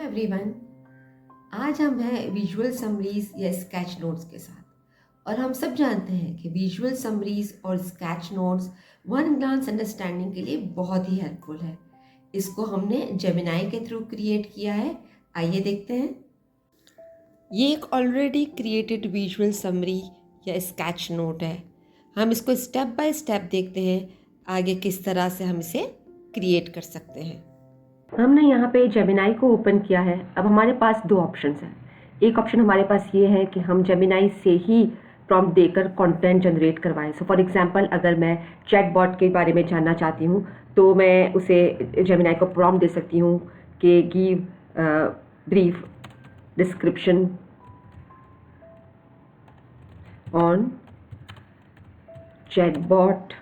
Everyone, आज हम हैं विजुअल समरीज या स्केच नोट्स के साथ। और हम सब जानते हैं कि विजुअल समरीज और sketch notes one glance understanding के लिए बहुत ही हेल्पफुल है। इसको हमने जेमिनाई के थ्रू क्रिएट किया है। आइए देखते हैं। ये एक ऑलरेडी क्रिएटेड विजुअल समरी या स्केच नोट है। हम इसको स्टेप बाय स्टेप देखते हैं आगे किस तरह से हम इसे क्रिएट कर सकते हैं। हमने यहाँ पे जेमिनाई को ओपन किया है। अब हमारे पास दो ऑप्शंस हैं। एक ऑप्शन हमारे पास ये है कि हम जेमिनाई से ही प्रॉम्प्ट देकर कंटेंट जनरेट करवाएं। सो फॉर एग्जांपल, अगर मैं चैटबॉट के बारे में जानना चाहती हूँ तो मैं उसे जेमिनाई को प्रॉम्प्ट दे सकती हूँ कि give brief description on chatbot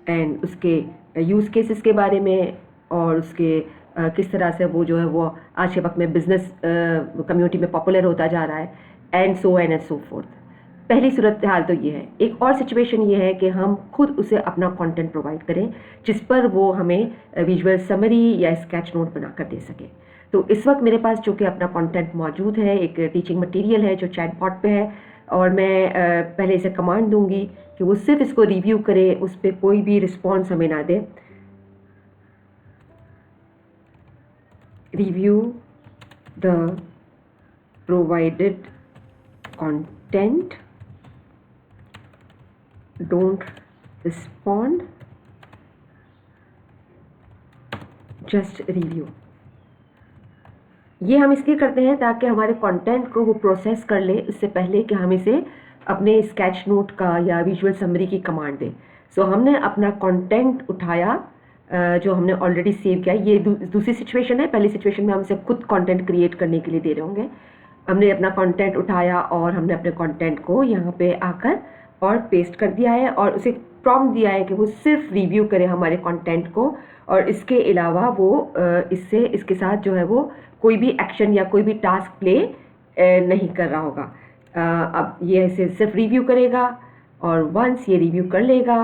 and उसके यूज़ केसेस के बारे में और उसके किस तरह से वो जो है वो आज के वक्त में बिजनेस कम्युनिटी में पॉपुलर होता जा रहा है एंड सो फोर्थ। पहली सूरत हाल तो ये है। एक और सिचुएशन ये है कि हम खुद उसे अपना कंटेंट प्रोवाइड करें जिस पर वो हमें विजुअल समरी या स्केच नोट बनाकर दे सके। तो इस वक्त मेरे पास जो कि अपना कंटेंट मौजूद है, एक टीचिंग मटेरियल है जो चैटबॉट पे है, और मैं पहले इसे कमांड दूंगी कि वो सिर्फ इसको रिव्यू करे, उस पर कोई भी रिस्पॉन्स हमें ना दे। Review the provided content, don't respond, just review। ये हम इसलिए करते हैं ताकि हमारे कंटेंट को वो प्रोसेस कर ले इससे पहले कि हम इसे अपने स्केच नोट का या विजुअल समरी की कमांड दें। सो हमने अपना कंटेंट उठाया जो हमने ऑलरेडी सेव किया। ये दूसरी सिचुएशन है। पहली सिचुएशन में हम इसे खुद कंटेंट क्रिएट करने के लिए दे रहे होंगे। हमने अपना कंटेंट उठाया और हमने अपने कंटेंट को यहाँ पे आकर और पेस्ट कर दिया है और उसे प्रॉम्प्ट दिया है कि वो सिर्फ रिव्यू करे हमारे कंटेंट को, और इसके अलावा वो इसके साथ जो है वो कोई भी एक्शन या कोई भी टास्क प्ले नहीं कर रहा होगा। अब ये इसे सिर्फ रिव्यू करेगा और वंस ये रिव्यू कर लेगा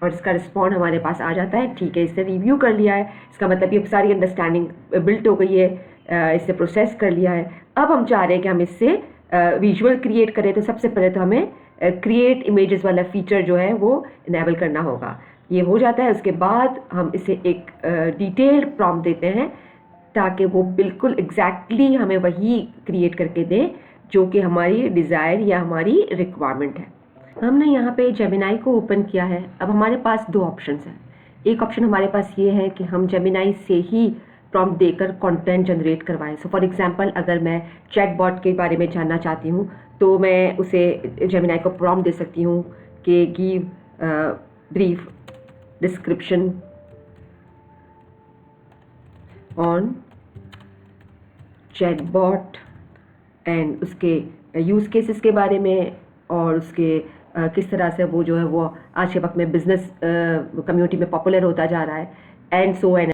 और इसका रिस्पॉन्ड हमारे पास आ जाता है। ठीक है, इससे रिव्यू कर लिया है, इसका मतलब ये सारी अंडरस्टैंडिंग बिल्ट हो गई है, इससे प्रोसेस कर लिया है। अब हम चाह रहे हैं कि हम इससे विजुअल क्रिएट करें। तो सबसे पहले तो हमें क्रिएट इमेजेस वाला फीचर जो है वो इनेबल करना होगा। ये हो जाता है। उसके बाद हम इसे एक डिटेल्ड प्रॉम्प्ट देते हैं ताकि वो बिल्कुल एग्जैक्टली हमें वही क्रिएट करके दे जो कि हमारी डिज़ायर या हमारी रिक्वायरमेंट है। हमने यहाँ पे जेमिनाई को ओपन किया है। अब हमारे पास दो ऑप्शंस हैं। एक ऑप्शन हमारे पास ये है कि हम जेमिनाई से ही प्रॉम्प्ट देकर कंटेंट जनरेट करवाएं। सो फॉर एग्जांपल, अगर मैं चैटबॉट के बारे में जानना चाहती हूँ तो मैं उसे जेमिनाई को प्रॉम्प्ट दे सकती हूँ कि give brief description on chatbot and उसके यूज़ केसेस के बारे में और उसके किस तरह से वो जो है वो आज के वक्त में बिजनेस कम्युनिटी में पॉपुलर होता जा रहा है एंड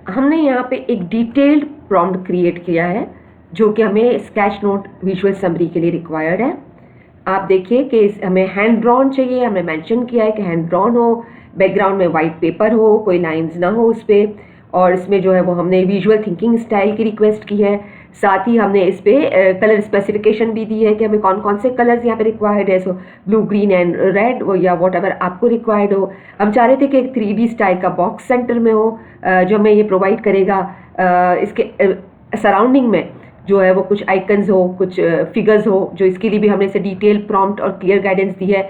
हमने यहाँ पे एक डिटेल्ड प्रॉम्प्ट क्रिएट किया है जो कि हमें स्केच नोट विजुअल समरी के लिए रिक्वायर्ड है। आप देखिए कि हमें हैंड ड्रॉन चाहिए। हमने मेंशन किया है कि हैंड ड्रॉन हो, बैकग्राउंड में वाइट पेपर हो, कोई लाइंस ना हो उस पर, और इसमें जो है वो हमने विजुअल थिंकिंग स्टाइल की रिक्वेस्ट की है। साथ ही हमने इस पर कलर स्पेसिफिकेशन भी दी है कि हमें कौन कौन से कलर्स यहाँ पे रिक्वायर्ड है। सो ब्लू, ग्रीन एंड रेड या वॉट एवर आपको रिक्वायर्ड हो। हम चाह रहे थे कि एक 3D स्टाइल का बॉक्स सेंटर में हो जो हमें ये प्रोवाइड करेगा। इसके सराउंडिंग में जो है वो कुछ आइकन्स हो, कुछ फिगर्स हो, जो इसके लिए भी हमने इसे डिटेल प्रॉम्प्ट और क्लियर गाइडेंस दी है।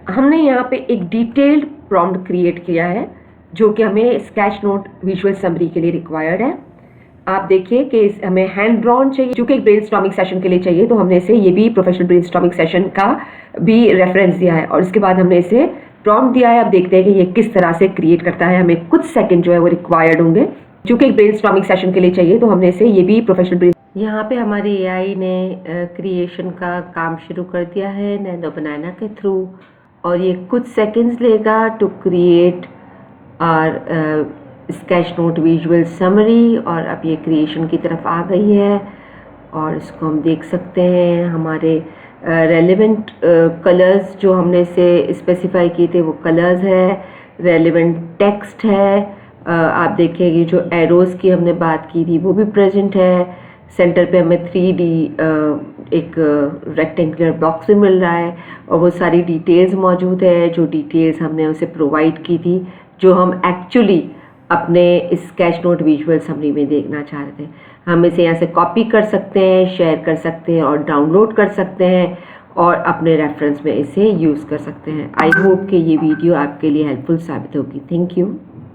हमने यहाँ पे एक डिटेल्ड प्रॉम्प्ट क्रिएट किया है जो कि हमें स्केच नोट विजुअल समरी के लिए रिक्वायर्ड है। आप देखिए कि हमें हैंड ड्रॉन चाहिए जो कि एक ब्रेनस्टॉर्मिंग सेशन के लिए चाहिए। तो हमने इसे ये भी प्रोफेशनल ब्रेनस्टॉर्मिंग सेशन का भी रेफरेंस दिया है और इसके बाद हमने इसे प्रॉम्प्ट दिया है। अब देखते हैं कि ये किस तरह से क्रिएट करता है। हमें कुछ सेकंड जो है वो रिक्वायर्ड होंगे जो कि एक ब्रेनस्टॉर्मिंग सेशन के लिए चाहिए। तो हमने इसे ये भी प्रोफेशनल यहाँ पे हमारे AI ने क्रिएशन का काम शुरू कर दिया है नैनो बनाना के थ्रू, और ये कुछ सेकेंड्स लेगा टू क्रिएट और स्केच नोट विजुअल समरी। और अब ये क्रिएशन की तरफ आ गई है और इसको हम देख सकते हैं। हमारे रेलेवेंट कलर्स जो हमने से स्पेसिफाई किए थे वो कलर्स है, रेलेवेंट टेक्स्ट है आप देखेंगे जो एरोज़ की हमने बात की थी वो भी प्रेजेंट है। सेंटर पे हमें 3D एक रेक्टेंगुलर बॉक्स में मिल रहा है और वो सारी डिटेल्स मौजूद है, जो डिटेल्स हमने उसे प्रोवाइड की थी, जो हम एक्चुअली अपने इस स्केच नोट विजुअल समरी में देखना चाह रहे थे। हम इसे यहाँ से कॉपी कर सकते हैं, शेयर कर सकते हैं और डाउनलोड कर सकते हैं और अपने रेफरेंस में इसे यूज़ कर सकते हैं। आई होप कि ये वीडियो आपके लिए हेल्पफुल साबित होगी। Thank you.